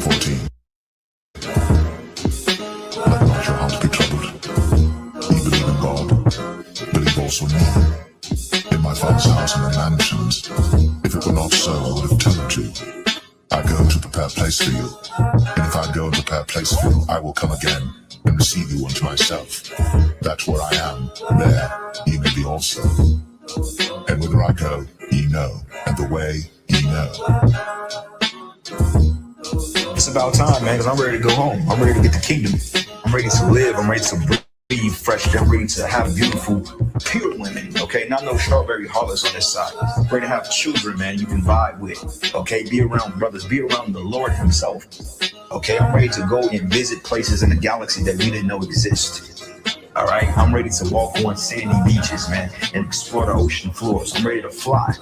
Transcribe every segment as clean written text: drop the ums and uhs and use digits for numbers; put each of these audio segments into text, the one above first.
14. Let not your heart be troubled. Ye believe in God, believe also in me. In my Father's house are many mansions. If it were not so, I would have told you. I go to prepare a place for you. And if I go and prepare a place for you, I will come again and receive you unto myself, that where I am, there ye may be also. And whither I go, ye know, and the way ye know. It's about time, man, because I'm ready to go home. I'm ready to get the kingdom. I'm ready to live. I'm ready to breathe fresh. I'm ready to have beautiful, pure women, okay? Not no strawberry hollows on this side. I'm ready to have children, man, you can vibe with, okay? Be around brothers. Be around the Lord himself, okay? I'm ready to go and visit places in the galaxy that we didn't know exist. All right, I'm ready to walk on sandy beaches, man, and explore the ocean floors. I'm ready to fly,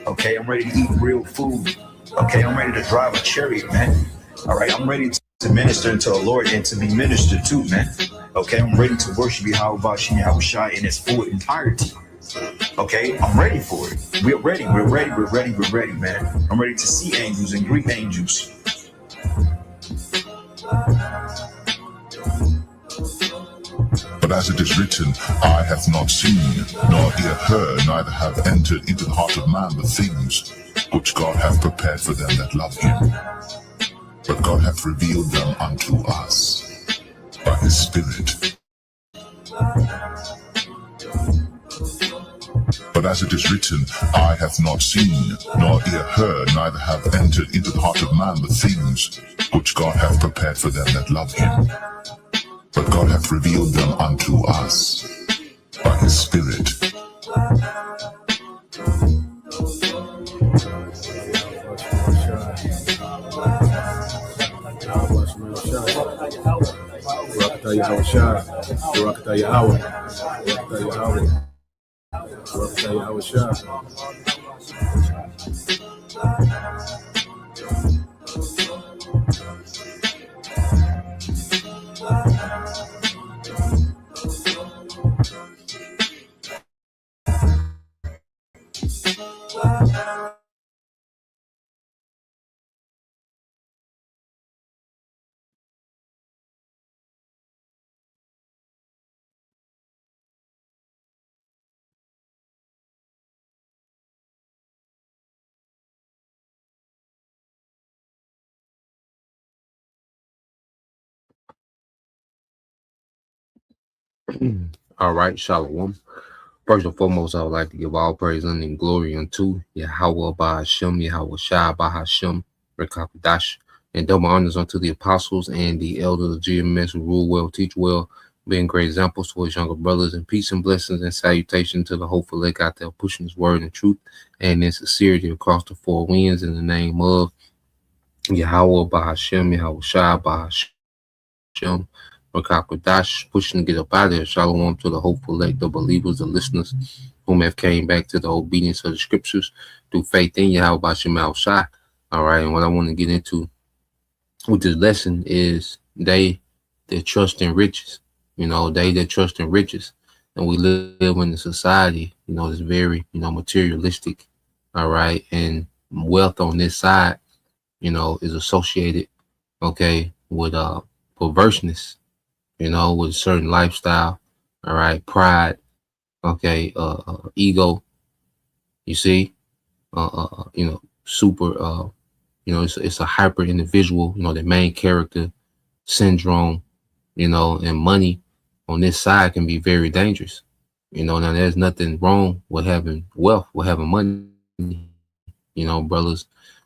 okay? I'm ready to eat real food, okay? I'm ready to drive a chariot, man. All right, I'm ready to minister to the Lord and to be ministered to, man. Okay, I'm ready to worship Yahweh Shai in its full entirety. Okay, I'm ready for it. We're ready, man. I'm ready to see angels and greet angels. But as it is written, eye hath not seen, nor ear heard, neither have entered into the heart of man the things which God hath prepared for them that love him. But God hath revealed them unto us by his Spirit. But as it is written, eye hath not seen, nor ear heard, neither have entered into the heart of man the things which God hath prepared for them that love him. But God hath revealed them unto us by his Spirit. All right, Shalom. First and foremost, I would like to give all praise and glory unto Yahweh Bahashem, Yahweh Shai Bahashem, Rekakadash, and double honors unto the apostles and the elders of GMS who rule well, teach well, being great examples to his younger brothers, and peace and blessings and salutation to the hopeful elect out there pushing his word and truth and in sincerity across the four winds in the name of Yahweh Bahashem, Yahweh Shai Bahashem, Rakakwadash, pushing to get up out of there. Shalom to the hopeful elect, the believers, the listeners whom have came back to the obedience of the scriptures through faith in Yahweh Bashem Shai. All right, and what I want to get into with this lesson is they that trust in riches. You know, they that trust in riches. And we live in a society, you know, that's very, you know, materialistic. All right, and wealth on this side, you know, is associated, okay, with perverseness, you know, with a certain lifestyle, all right, pride, okay, ego, you see, you know, super, you know, it's a hyper individual, you know, the main character syndrome, you know, and money on this side can be very dangerous. You know, now there's nothing wrong with having wealth, with having money, you know, brothers,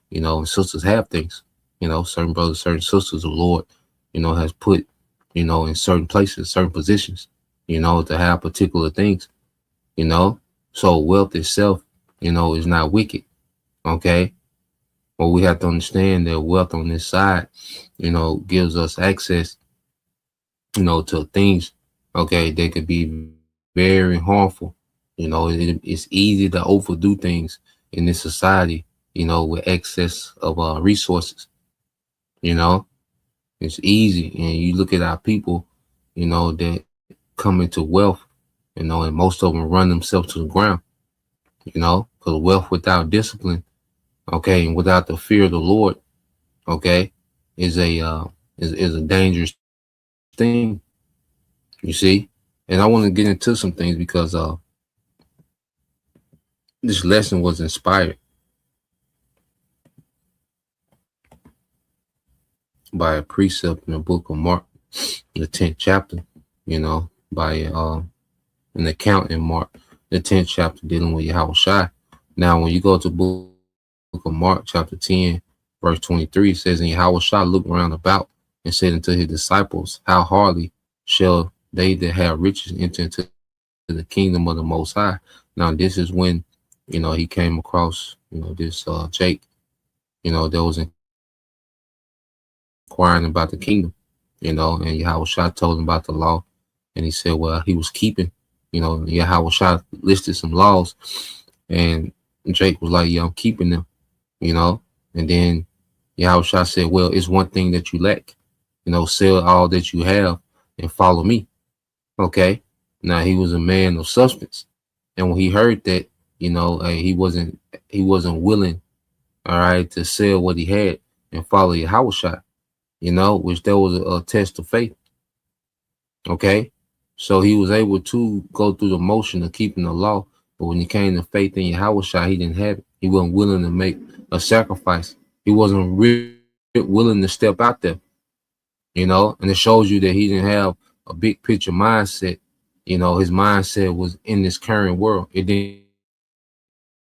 you know, and sisters have things, you know, certain brothers, certain sisters, the Lord, you know, has put, you know, in certain places, certain positions, you know, to have particular things, you know. So wealth itself, you know, is not wicked, okay? But we have to understand that wealth on this side, you know, gives us access, you know, to things, okay, that could be very harmful. You know, it's easy to overdo things in this society, you know, with excess of resources, you know. It's easy, and you look at our people, you know, that come into wealth, you know, and most of them run themselves to the ground, you know, because wealth without discipline, okay, and without the fear of the Lord, okay, is a dangerous thing. You see, and I want to get into some things because this lesson was inspired by a precept in the book of Mark, the 10th chapter. You know, by an account in Mark, the 10th chapter, dealing with Yahweh Shai. Now, when you go to book of Mark, chapter 10, verse 23, it says, and Yahweh Shai looked round about and said unto his disciples, how hardly shall they that have riches enter into the kingdom of the Most High. Now, this is when, you know, he came across, you know, this Jake, you know, that was inquiring about the kingdom, you know, and Yahweh Shai told him about the law. And he said, well, he was keeping, you know, Yahweh Shai listed some laws. And Jake was like, yeah, I'm keeping them, you know. And then Yahweh Shai said, well, it's one thing that you lack, you know, sell all that you have and follow me. Okay. Now, he was a man of substance. And when he heard that, you know, he wasn't willing, all right, to sell what he had and follow Yahweh Shai, you know, which there was a test of faith. Okay. So he was able to go through the motion of keeping the law. But when he came to faith in Yahweh Shai, he didn't have it. He wasn't willing to make a sacrifice. He wasn't really willing to step out there, you know, and it shows you that he didn't have a big picture mindset. You know, his mindset was in this current world. It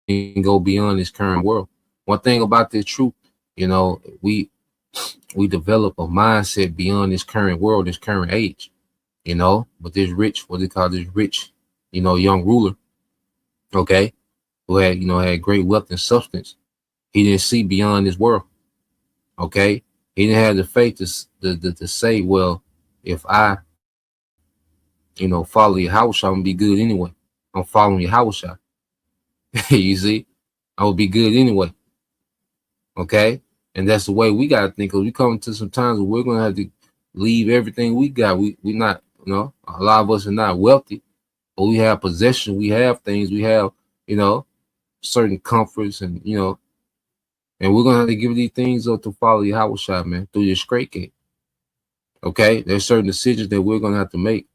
didn't go beyond this current world. One thing about this truth, you know, we develop a mindset beyond this current world, this current age, you know, but this rich, what they call this rich, you know, young ruler, okay, who had, you know, had great wealth and substance. He didn't see beyond this world. Okay. He didn't have the faith to say, well, if I, you know, follow Yahweh Shai, I'm gonna be good anyway. I'm following Yahweh Shai. You see, I will be good anyway. Okay. And that's the way we got to think. Because we come to some times where we're going to have to leave everything we got. We not, you know, a lot of us are not wealthy, but we have possession. We have things. We have, you know, certain comforts and, you know, and we're going to have to give these things up to follow Yahweh Shai, man, through this straight gate. Okay. There's certain decisions that we're going to have to make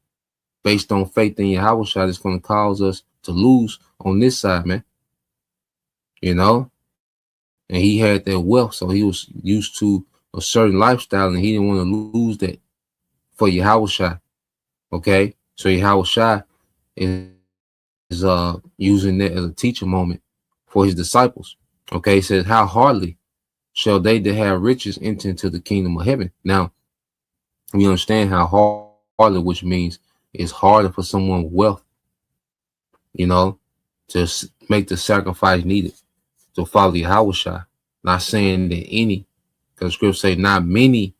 based on faith in Yahweh Shai that's going to cause us to lose on this side, man. You know, and he had that wealth, so he was used to a certain lifestyle, and he didn't want to lose that for Yahweh Shai. Okay, so Yahweh Shai is using that as a teaching moment for his disciples. Okay, he says, how hardly shall they that have riches enter into the kingdom of heaven. Now, we understand how hardly, which means it's harder for someone with wealth, you know, to make the sacrifice needed to follow Yahweh Shai. Not saying that any, because scripture say not many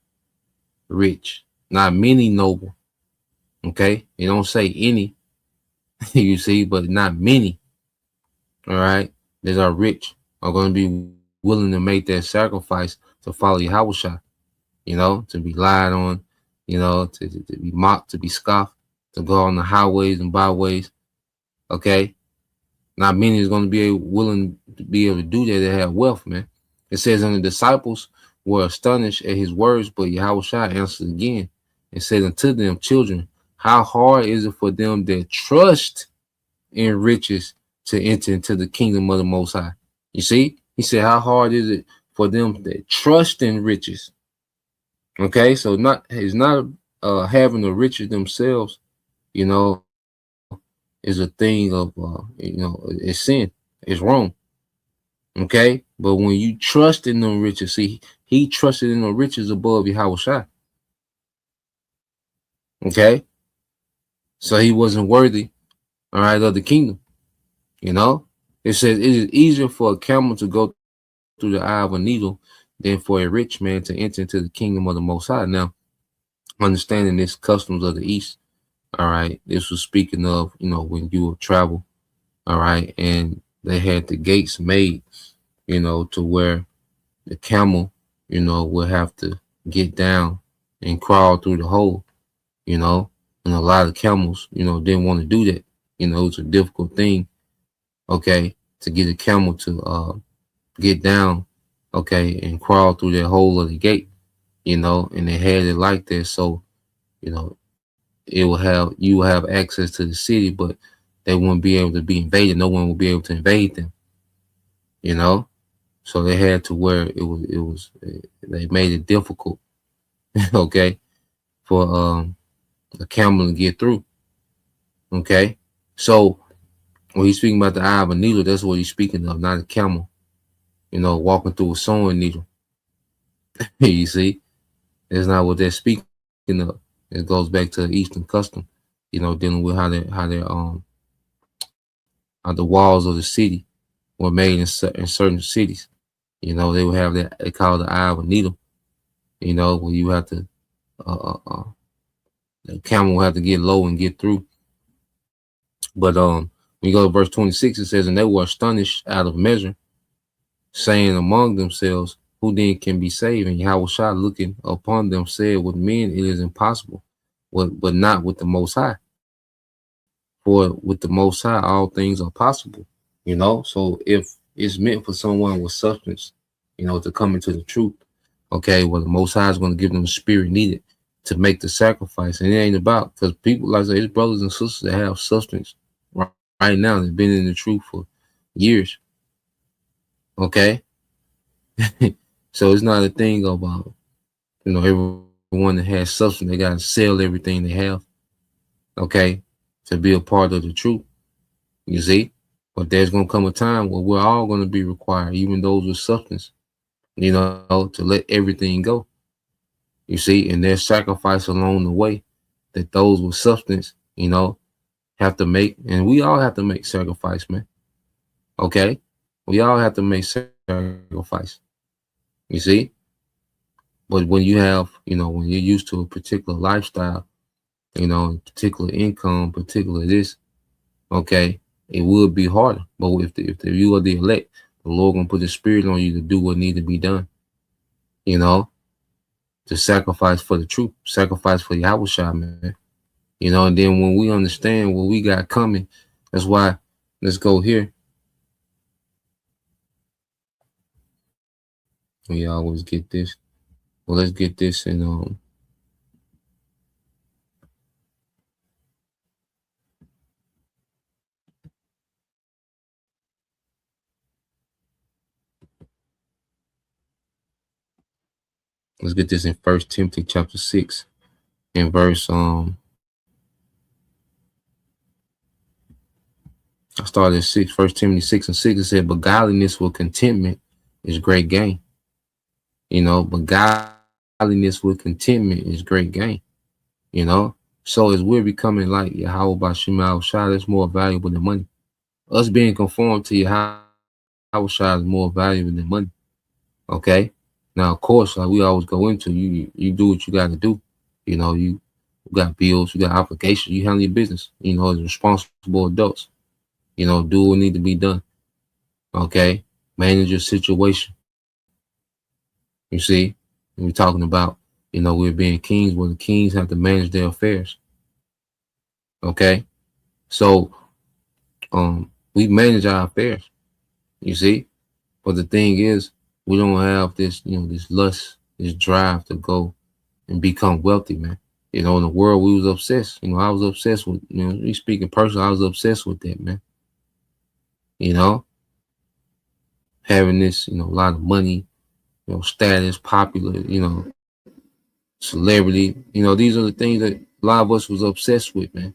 rich, not many noble. Okay, it don't say any, you see, but not many. All right, that are rich are going to be willing to make that sacrifice to follow Yahweh Shai. You know, to be lied on, you know, to be mocked, to be scoffed, to go on the highways and byways. Okay. Not many is going to be willing to be able to do that. They have wealth, man. It says, and the disciples were astonished at his words, but Yahweh Shai answered again and said unto them, children, how hard is it for them that trust in riches to enter into the kingdom of the Most High? You see, he said, how hard is it for them that trust in riches? Okay, so it's not having the riches themselves, you know, is a thing of, you know, it's sin. It's wrong. Okay. But when you trust in them riches, see, he trusted in the riches above Yahweh Shai. Okay. So he wasn't worthy, all right, of the kingdom. You know, it says it is easier for a camel to go through the eye of a needle than for a rich man to enter into the kingdom of the Most High. Now, understanding this customs of the East, all right, this was speaking of, you know, when you would travel, all right, and they had the gates made, you know, to where the camel, you know, would have to get down and crawl through the hole, you know, and a lot of camels, you know, didn't want to do that. You know, it's a difficult thing, okay, to get a camel to get down, okay, and crawl through that hole of the gate. you know, and they had it like that. So, you know, you will have access to the city, but they wouldn't be able to be invaded. No one will be able to invade them, you know. So they had to where they made it difficult, okay, for a camel to get through. Okay. So when he's speaking about the eye of a needle, that's what he's speaking of, not a camel, you know, walking through a sewing needle. You see, that's not what they're speaking of. It goes back to the Eastern custom, you know, dealing with how the walls of the city were made in certain cities. You know, they would have that they call the eye of a needle. You know, where you have to the camel will have to get low and get through. But when you go to verse 26, it says, and they were astonished out of measure, saying among themselves, who then can be saved? And Yahushua looking upon them said, with men it is impossible, but not with the Most High. For with the Most High, all things are possible. You know, so if it's meant for someone with substance, you know, to come into the truth, okay, well, the Most High is going to give them the spirit needed to make the sacrifice. And it ain't about, because people, like I say, his brothers and sisters that have substance right now, they've been in the truth for years. Okay. So it's not a thing about, you know, everyone that has substance, they got to sell everything they have, okay, to be a part of the truth. You see? But there's going to come a time where we're all going to be required, even those with substance, you know, to let everything go. You see? And there's sacrifice along the way that those with substance, you know, have to make. And we all have to make sacrifice, man. Okay? We all have to make sacrifice. You see? But when you have, you know, when you're used to a particular lifestyle, you know, particular income, particular this, okay, it would be harder. But if you are the elect, the Lord gonna put the spirit on you to do what need to be done. You know, to sacrifice for the truth, sacrifice for Yahushua, man. You know, and then when we understand what we got coming, that's why let's go here. We always get this. Well, let's get this in let's get this in 1 Timothy chapter 6 in verse I started at 6, 1 Timothy 6 and 6. It said, but godliness with contentment is great gain. You know, but godliness with contentment is great gain. You know, so as we're becoming like Yahweh Bashim Yahushua, that's more valuable than money. Us being conformed to Yahweh Yahushua is more valuable than money. Okay. Now, of course, like we always go into, you do what you got to do. You know, you got bills, you got obligations, you handle your business. You know, as responsible adults. You know, do what need to be done. Okay. Manage your situation. You see, we're talking about, you know, we're being kings where the kings have to manage their affairs. Okay. So we manage our affairs, you see. But the thing is, we don't have this, you know, this lust, this drive to go and become wealthy, man. You know, in the world we was obsessed. You know, I was obsessed with, you know, me speaking personally, I was obsessed with that, man. You know, having this, you know, a lot of money, you know, status, popular, you know, celebrity, you know, these are the things that a lot of us was obsessed with, man.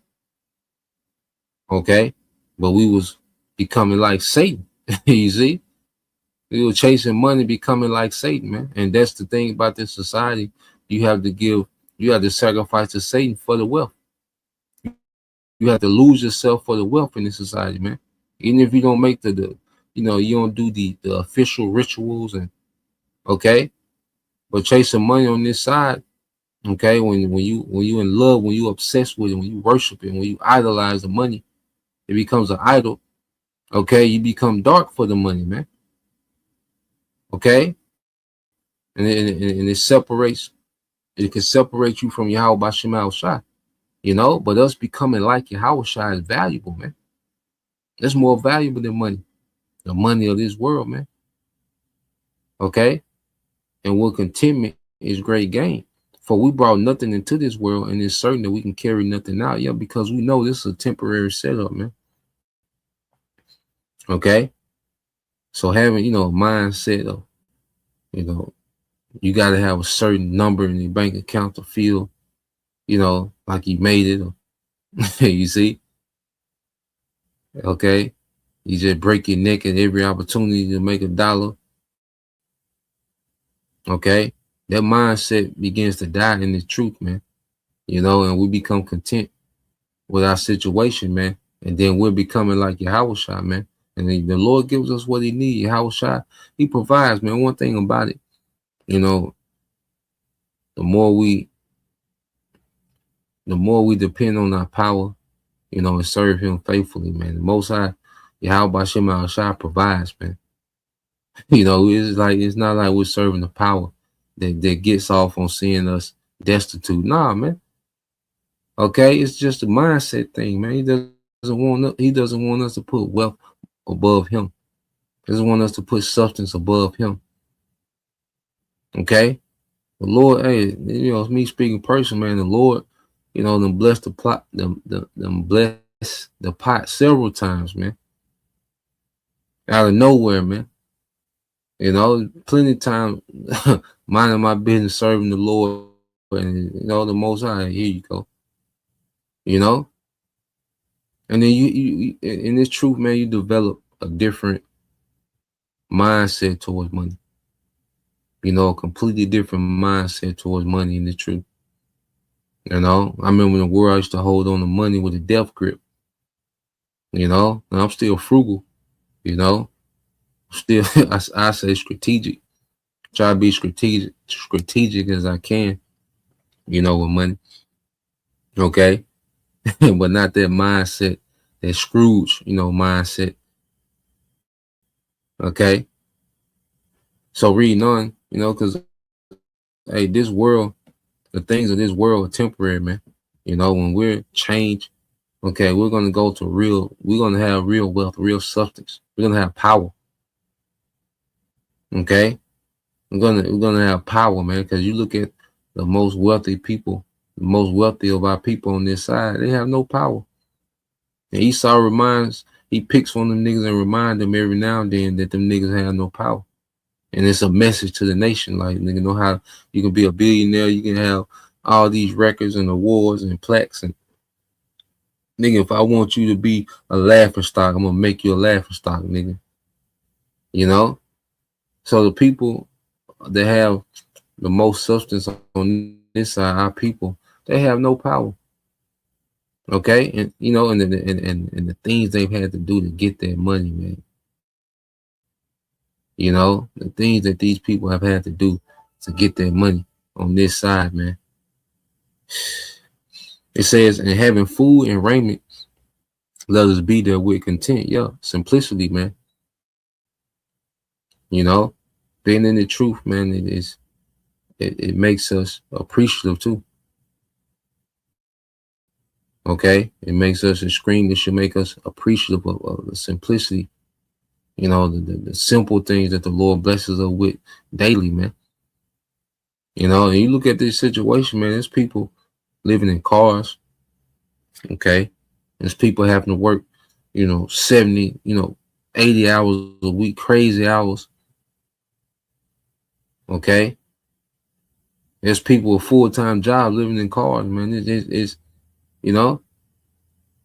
Okay. But we was becoming like Satan. You see, we were chasing money, becoming like Satan, man. And that's the thing about this society. You have to sacrifice to Satan for the wealth. You have to lose yourself for the wealth in this society, man. Even if you don't make the you know, you don't do the official rituals and okay, but chasing money on this side, okay, when you in love, when you obsessed with it, when you worship it, when you idolize the money, it becomes an idol. Okay, you become dark for the money, man. Okay, and it separates. It can separate you from Yahweh Bashim Yahushua, you know. But us becoming like Yahushua is valuable, man. That's more valuable than money, the money of this world, man. Okay, and with contentment is great gain. For we brought nothing into this world, and it's certain that we can carry nothing out, yeah, because we know this is a temporary setup, man. Okay. So having, a mindset of, you got to have a certain number in your bank account to feel, like you made it. You see? Okay. You just break your neck at every opportunity to make $1. Okay. That mindset begins to die in the truth, man. And we become content with our situation, man. And then we're becoming like Yahushua, man. And then the Lord gives us what he needs. Yahushua, he provides, man. One thing about it, the more we depend on our power, and serve him faithfully, man. The Most High, Yahweh Shem Shai provides, man. It's not like we're serving the power that gets off on seeing us destitute. Nah, man. Okay, it's just a mindset thing, man. He doesn't want us to put wealth above him. He doesn't want us to put substance above him. Okay, the Lord, hey, it's me speaking personally, man. The Lord, them bless the plot, them bless the pot several times, man. Out of nowhere, man. Plenty of time minding my business, serving the Lord, and the Most High. Here you go. And then you in this truth, man, you develop a different mindset towards money. A completely different mindset towards money in the truth. I remember when the world used to hold on to money with a death grip. And I'm still frugal. Still, I say strategic. Try to be strategic as I can. With money. Okay. But not that mindset, that Scrooge, mindset. Okay. So reading on, because hey, this world, the things of this world are temporary, man. When we're changed, okay, we're gonna have real wealth, real substance. We're gonna have power. Okay. We're gonna have power, man, because you look at the most wealthy people, the most wealthy of our people on this side, they have no power. And Esau he picks on them niggas and remind them every now and then that them niggas have no power. And it's a message to the nation, like, nigga, know how you can be a billionaire, you can have all these records and awards and plaques, and nigga, if I want you to be a laughing stock, I'm gonna make you a laughing stock, nigga. So the people that have the most substance on this side, our people, they have no power. Okay, and and the things they've had to do to get their money, man. The things that these people have had to do to get their money on this side, man. It says, and having food and raiment, let us be there with content. Yeah, simplicity, man. Being in the truth, man, it makes us appreciative too. Okay, it makes us extreme. It should make us appreciative of the simplicity. The simple things that the Lord blesses us with daily, man. And you look at this situation, man, there's people living in cars. Okay. There's people having to work, 70, 80 hours a week, crazy hours. Okay. There's people with full-time jobs living in cars, man.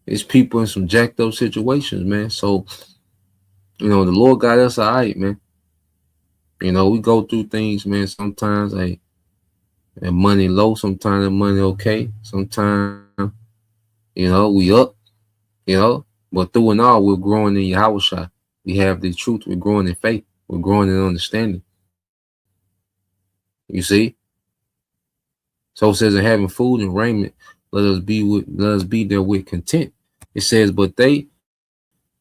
It's people in some jacked up situations, man. So, the Lord got us all right, man. We go through things, man. Sometimes, and money low. Sometimes the money okay. Sometimes, we up. But through and all, we're growing in Yahushua. We have the truth. We're growing in faith. We're growing in understanding. You see. So it says, and having food and raiment, let us be there with content. It says, but they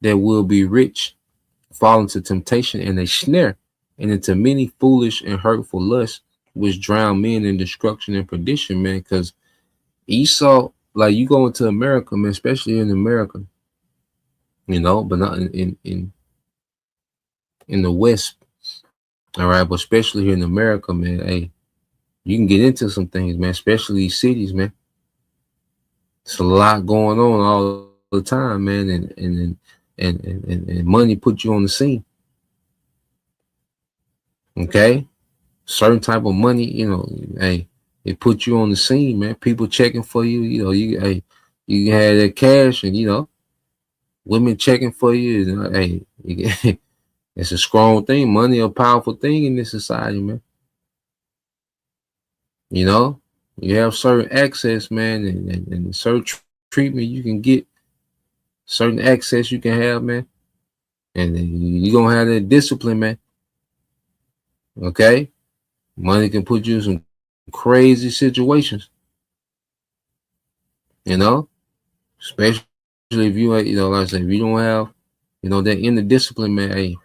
that will be rich fall into temptation and a snare, and into many foolish and hurtful lusts, which drown men in destruction and perdition, man. Because Esau, like, you go into America, man, especially in America, but not in the West. All right, but especially here in America, man, hey, You can get into some things, man, especially cities, man. It's a lot going on all the time, man, and money put you on the scene. Okay, certain type of money, hey, it put you on the scene, man. People checking for you, hey, you had that cash, and women checking for you. Hey, it's a strong thing. Money a powerful thing in this society, man. You have certain access, man, and certain treatment you can get, certain access you can have, man, and you gonna have that discipline, man. Okay, money can put you in some crazy situations, especially if you, like I said, if you don't have, that inner discipline, man. Hey,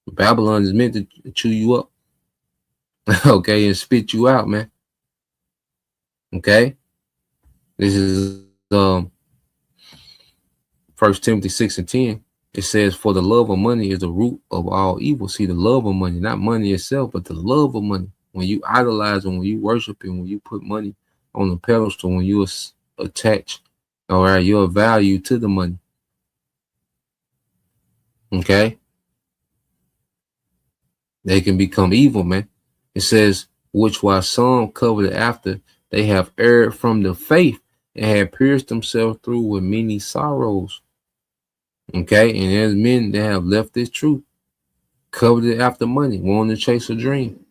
Babylon is meant to chew you up, okay, and spit you out, man. Okay, this is 1 Timothy 6:10. It says, "For the love of money is the root of all evil." See, the love of money, not money itself, but the love of money. When you idolize and when you worship and when you put money on the pedestal, when you attach, all right, your value to the money. Okay, they can become evil, man. It says, "Which while some coveted after, they have erred from the faith and have pierced themselves through with many sorrows." Okay, and there's men that have left this truth, coveted after money, wanting to chase a dream.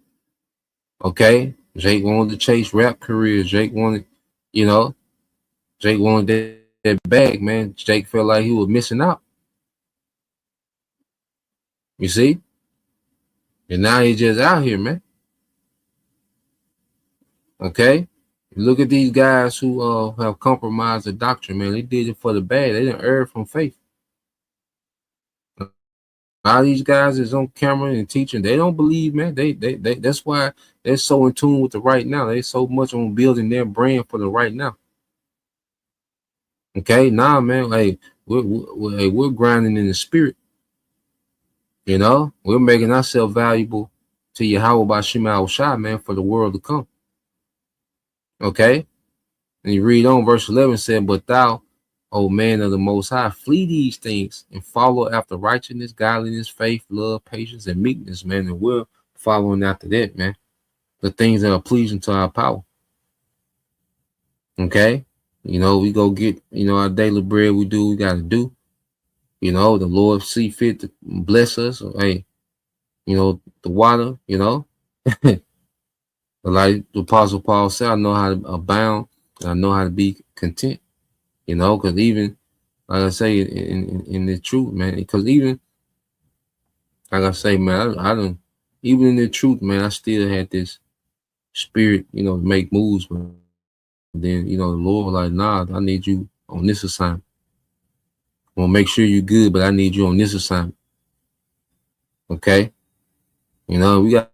Okay, Jake wanted to chase rap careers. Jake wanted that bag, man. Jake felt like he was missing out. You see? And now he's just out here, man. Okay? Look at these guys who have compromised the doctrine, man. They did it for the bad. They didn't err from faith. All these guys is on camera and teaching. They don't believe, man. They that's why they're so in tune with the right now. They so much on building their brand for the right now. Okay, nah, man. Hey, we're grinding in the spirit. We're making ourselves valuable to Yahweh by Shema Shai, man, for the world to come. Okay, and you read on verse 11 said, "But thou, O man of the Most High, flee these things and follow after righteousness, godliness, faith, love, patience, and meekness," man. And we're following after that, man. The things that are pleasing to our power. Okay, we go get our daily bread. We do what we got to do. The Lord see fit to bless us. Hey, the water. Like the Apostle Paul said, I know how to abound. I know how to be content. Because even like I say in the truth, man. Because even like I say, man, I don't. Even in the truth, man, I still had this spirit, to make moves. But then, the Lord was like, "Nah, I need you on this assignment. I'm gonna make sure you're good, but I need you on this assignment." Okay, we got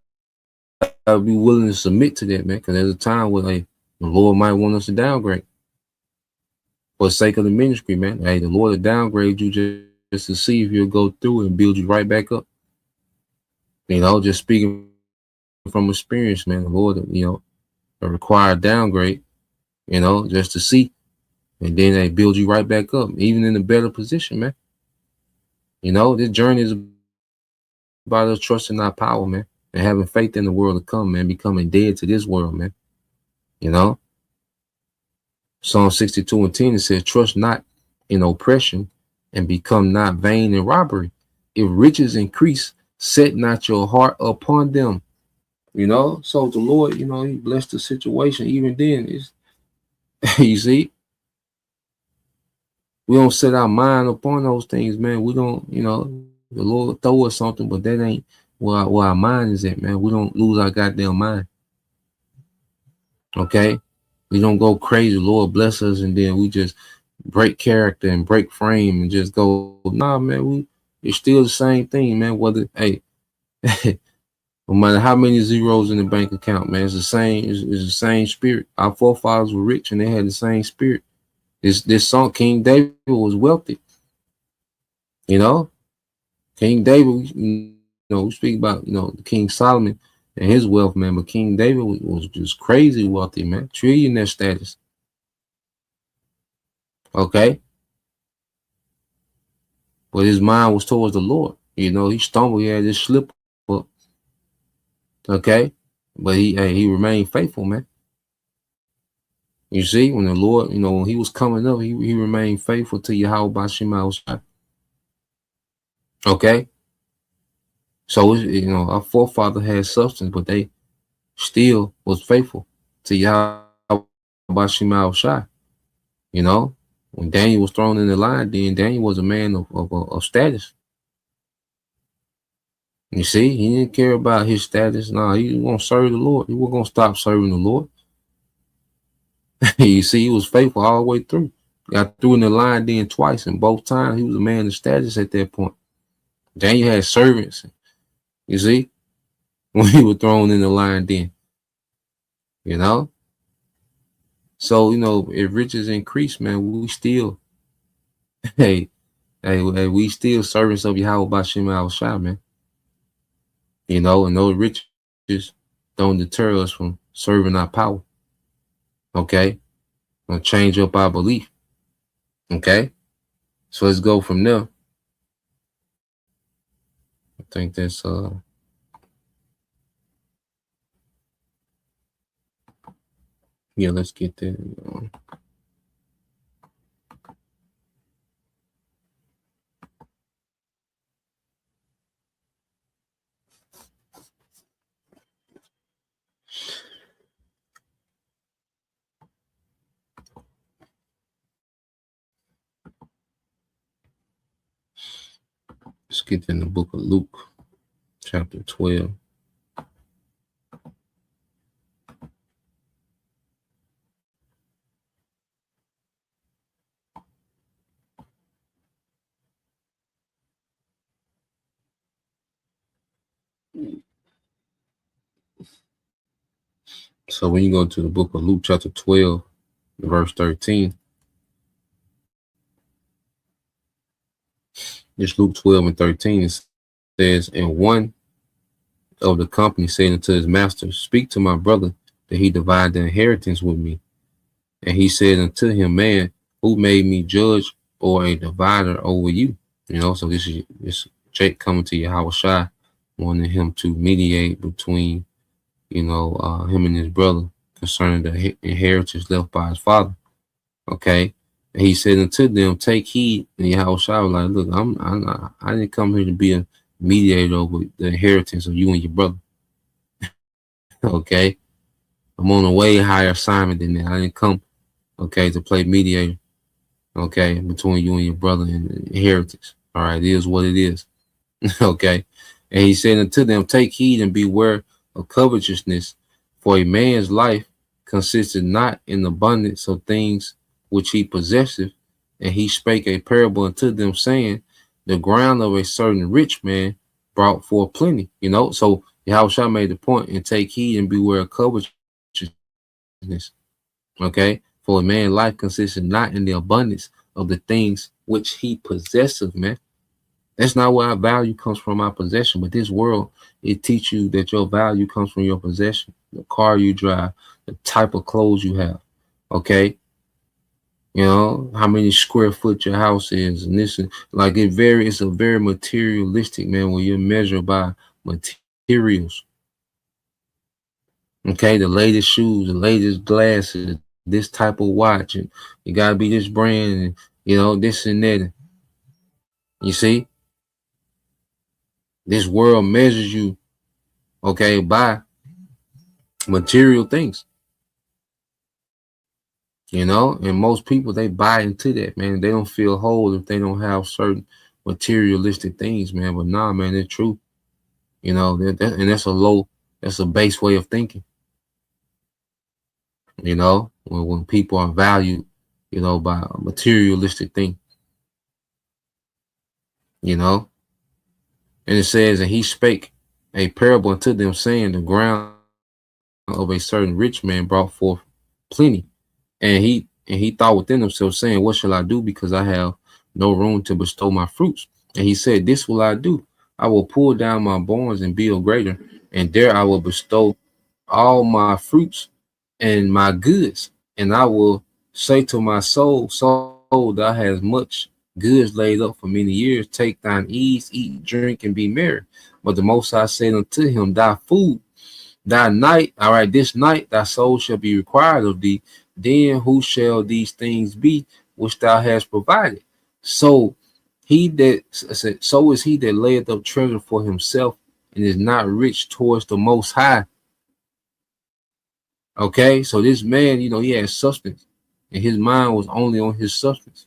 to be willing to submit to that, man. Because there's a time where the Lord might want us to downgrade for the sake of the ministry, man. Hey, the Lord will downgrade you just to see if you'll go through and build you right back up. Just speaking from experience, man. The Lord, a required downgrade, just to see, and then they build you right back up, even in a better position, man. This journey is about us trusting our power, man, and having faith in the world to come, man, becoming dead to this world, man. Psalm 62:10, it says, "Trust not in oppression and become not vain in robbery. If riches increase, set not your heart upon them." So the Lord, he blessed the situation. Even then, you see, we don't set our mind upon those things, man. We don't, the Lord throw us something, but that ain't where our mind is at, man. We don't lose our goddamn mind. Okay, we don't go crazy. Lord bless us, and then we just break character and break frame and just go, nah, man. It's still the same thing, man. Whether no matter how many zeros in the bank account, man, it's the same. It's the same spirit. Our forefathers were rich and they had the same spirit. This song, King David was wealthy. King David, we speak about, King Solomon. and his wealth, man. But King David was just crazy wealthy, man. Trillionaire status. Okay. But his mind was towards the Lord. You know, he stumbled, he had this slip up. Okay. But he remained faithful, man. You see, when the Lord, you know, when he was coming up, he remained faithful to Yahweh Bashim Al-Shai. Okay. So, you know, our forefather had substance, but they still was faithful to Yahweh Bashim Al-Shai. You know, when Daniel was thrown in the lion den, Daniel was a man of status. You see, he didn't care about his status. No, he was going to serve the Lord. He wasn't going to stop serving the Lord. You see, he was faithful all the way through. Got through in the lion den twice, and both times he was a man of status at that point. Daniel had servants, you see, when he was thrown in the lion den. You know? So, you know, if riches increase, man, we still, we still servants of Yahweh Bashim Al-Shai, man. You know, and those riches don't deter us from serving our power. Okay? Gonna change up our belief. Okay? So let's go from there. I think that's yeah, let's get there. Let's get in the book of Luke, chapter 12. So when you go to the book of Luke, chapter 12, verse 13, it's Luke 12 and 13. It says, and one of the company said unto his master, speak to my brother that he divide the inheritance with me. And he said unto him, man, who made me judge or a divider over you? You know, so this is Jake coming to Yahweh Shai, wanting him to mediate between, you know, him and his brother concerning the inheritance left by his father. Okay. And he said unto them, take heed. And Yahweh Shai was like, look, I didn't come here to be a mediator over the inheritance of you and your brother. Okay. I'm on a way higher assignment than that. I didn't come, okay, to play mediator, okay, between you and your brother and inheritance. All right, it is what it is. Okay. And he said unto them, take heed and beware of covetousness, for a man's life consisted not in abundance of things which he possesseth. And he spake a parable unto them, saying, the ground of a certain rich man brought forth plenty. You know, so Yahushua made the point, and take heed and beware of covetousness. Okay, for a man's life consisted not in the abundance of the things which he possesseth, man. That's not where our value comes from, our possession. But this world, it teaches you that your value comes from your possession, the car you drive, the type of clothes you have. Okay, you know how many square foot your house is, and this is like it's a very materialistic, man, where you're measured by materials. Okay, the latest shoes, the latest glasses, this type of watch, and you gotta be this brand, and you know, this and that. You see, this world measures you, okay, by material things. You know, and most people, they buy into that, man. They don't feel whole if they don't have certain materialistic things, man. But nah, man, it's true. You know, and that's a base way of thinking. You know, when people are valued, you know, by a materialistic thing. You know, and it says, and he spake a parable unto them, saying, the ground of a certain rich man brought forth plenty. And he thought within himself, saying, what shall I do, because I have no room to bestow my fruits? And he said, this will I do. I will pull down my barns and build greater, and there I will bestow all my fruits and my goods, and I will say to my soul, soul, thou hast much goods laid up for many years. Take thine ease, eat, drink, and be merry. But the Most High said unto him, thy food, thy night, all right, this night thy soul shall be required of thee. Then who shall these things be which thou hast provided? So so is he that layeth up treasure for himself and is not rich towards the Most High. Okay, so this man, he had substance, and his mind was only on his substance.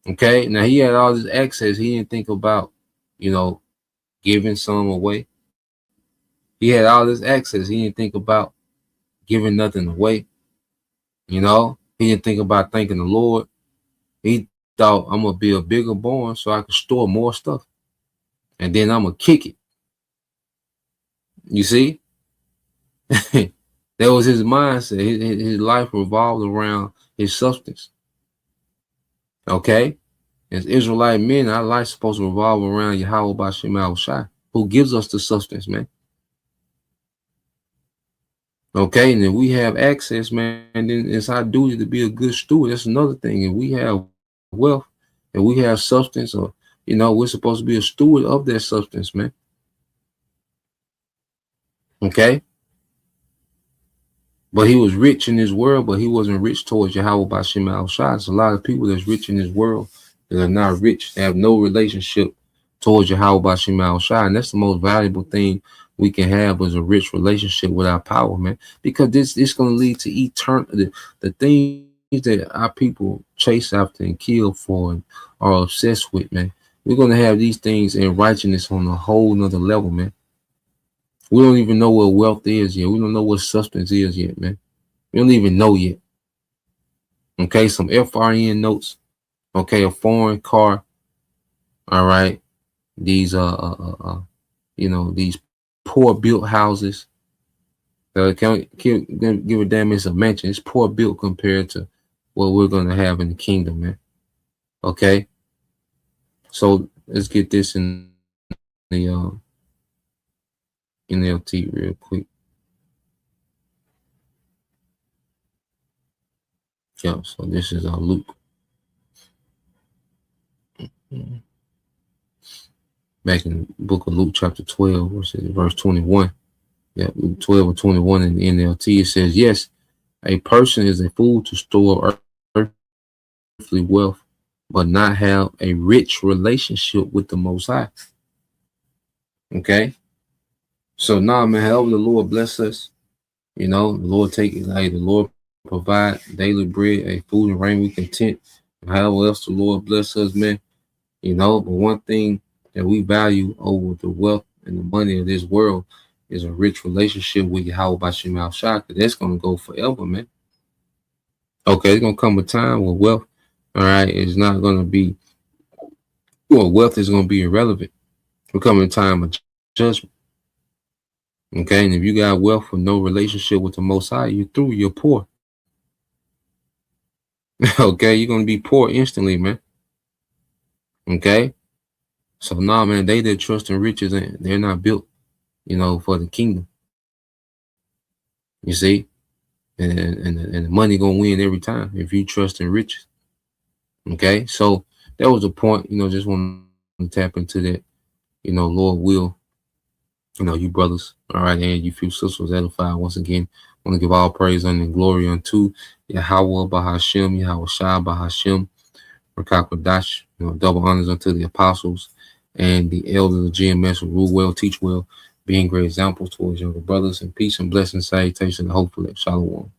Okay, now he had all this access. He didn't think about, giving some away. He had all this access. He didn't think about giving nothing away. He didn't think about thanking the Lord. He thought, I'm gonna be a bigger barn so I can store more stuff, and then I'm gonna kick it. You see, that was his mindset. His life revolved around his substance. Okay, as Israelite men, our life's supposed to revolve around Yahweh B'Shem Yahushua, who gives us the substance, man. Okay, and if we have access, man, then it's our duty to be a good steward. That's another thing. If we have wealth and we have substance, or we're supposed to be a steward of that substance, man. Okay, but he was rich in this world, but he wasn't rich towards Yahweh B'Shem Yahushua. There's a lot of people that's rich in this world that are not rich. They have no relationship towards Yahweh B'Shem Yahushua, and that's the most valuable thing we can have, is a rich relationship with our power, man, because this is going to lead to eternity. The things that our people chase after and kill for and are obsessed with, man, we're going to have these things in righteousness on a whole nother level, man. We don't even know what wealth is yet. We don't know what substance is yet, man. We don't even know yet. Okay, some FRN notes. Okay, a foreign car. All right, these these poor built houses. Can't give a damn it's a mansion. It's poor built compared to what we're gonna have in the kingdom, man. Okay, so let's get this in the NLT real quick. Yeah, so this is Luke. Back in the book of Luke, chapter 12, verse 21. Yeah, Luke 12 and 21 in the NLT, it says, yes, a person is a fool to store earthly wealth, but not have a rich relationship with the Most High. Okay? So now, man, however the Lord bless us, the Lord the Lord provide daily bread, a food and rain we content. However else the Lord bless us, man, but one thing that we value over the wealth and the money of this world is a rich relationship with Yahweh B'Shem Yahushua, because that's going to go forever, man. Okay, it's going to come a time where wealth, all right, is not going to be, wealth is going to be irrelevant. We're coming a time of judgment. Okay, and if you got wealth with no relationship with the Most High, you're poor. Okay, you're going to be poor instantly, man. Okay, so now, man, they that trust in riches, they're not built, for the kingdom. You see, and the money gonna win every time if you trust in riches. Okay, so that was the point. Just want to tap into that. Lord will, you brothers, all right, and you few sisters edified once again. I want to give all praise and glory unto Yahweh B'Hashem, Yahushua B'Hashem, Rakakwadash, double honors unto the apostles and the elders of GMS who rule well, teach well, being great examples towards younger brothers, and peace and blessings, salutation, and hopefully, shalom.